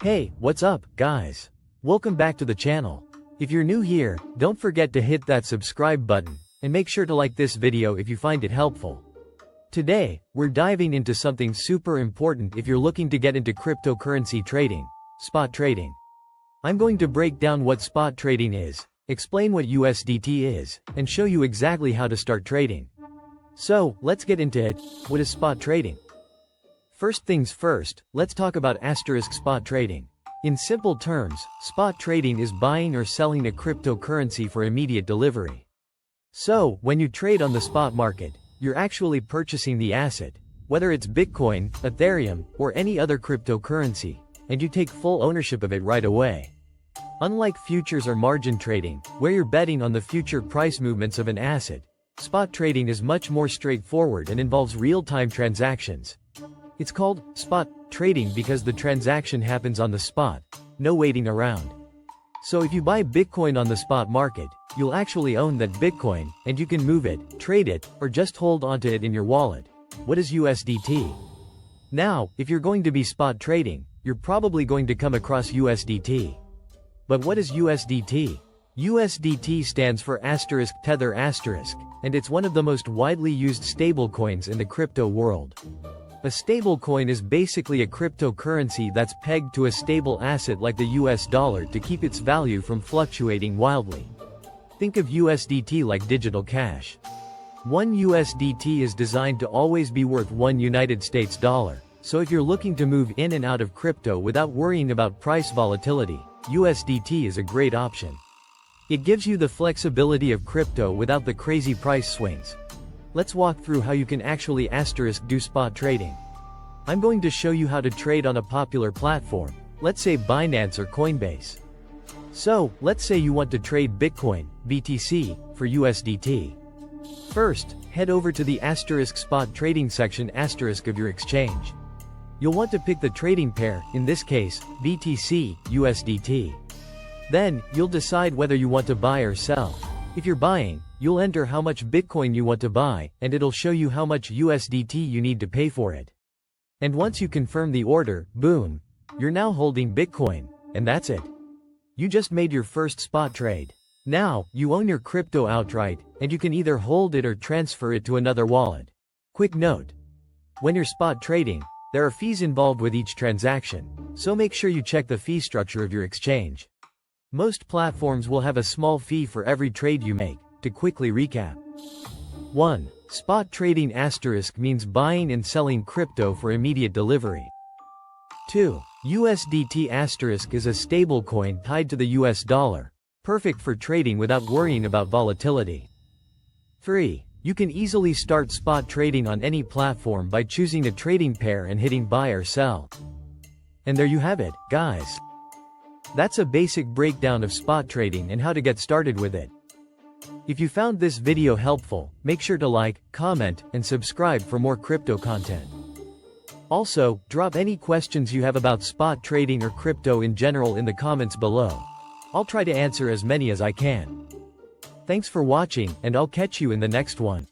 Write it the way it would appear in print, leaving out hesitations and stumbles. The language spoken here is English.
Hey, what's up, guys? Welcome back to the channel. If you're new here, don't forget to hit that subscribe button, and make sure to like this video if you find it helpful. Today, we're diving into something super important if you're looking to get into cryptocurrency trading: spot trading. I'm going to break down what spot trading is, explain what USDT is, and show you exactly how to start trading. So, let's get into it. What is spot trading? First things first, let's talk about spot trading. In simple terms, spot trading is buying or selling a cryptocurrency for immediate delivery. So, when you trade on the spot market, you're actually purchasing the asset, whether it's Bitcoin, Ethereum, or any other cryptocurrency, and you take full ownership of it right away. Unlike futures or margin trading, where you're betting on the future price movements of an asset, spot trading is much more straightforward and involves real-time transactions. It's called spot trading because the transaction happens on the spot, no waiting around. So if you buy Bitcoin on the spot market, you'll actually own that Bitcoin, and you can move it, trade it, or just hold onto it in your wallet. What is USDT? Now, if you're going to be spot trading, you're probably going to come across USDT. But what is USDT? USDT stands for Tether *, and it's one of the most widely used stablecoins in the crypto world. A stablecoin is basically a cryptocurrency that's pegged to a stable asset like the US dollar to keep its value from fluctuating wildly. Think of USDT like digital cash. One USDT is designed to always be worth $1, so if you're looking to move in and out of crypto without worrying about price volatility, USDT is a great option. It gives you the flexibility of crypto without the crazy price swings. Let's walk through how you can actually do spot trading. I'm going to show you how to trade on a popular platform, let's say Binance or Coinbase. So, let's say you want to trade Bitcoin, BTC, for USDT. First, head over to the spot trading section of your exchange. You'll want to pick the trading pair, in this case, BTC, USDT. Then, you'll decide whether you want to buy or sell. If you're buying, you'll enter how much Bitcoin you want to buy, and it'll show you how much USDT you need to pay for it. And once you confirm the order, boom, you're now holding Bitcoin, and that's it. You just made your first spot trade. Now, you own your crypto outright, and you can either hold it or transfer it to another wallet. Quick note: when you're spot trading, there are fees involved with each transaction, so make sure you check the fee structure of your exchange. Most platforms will have a small fee for every trade you make. To quickly recap: 1. Spot trading * means buying and selling crypto for immediate delivery. 2. USDT * is a stablecoin tied to the US dollar, perfect for trading without worrying about volatility. 3. You can easily start spot trading on any platform by choosing a trading pair and hitting buy or sell. And there you have it, guys. That's a basic breakdown of spot trading and how to get started with it. If you found this video helpful, make sure to like, comment, and subscribe for more crypto content. Also, drop any questions you have about spot trading or crypto in general in the comments below. I'll try to answer as many as I can. Thanks for watching, and I'll catch you in the next one.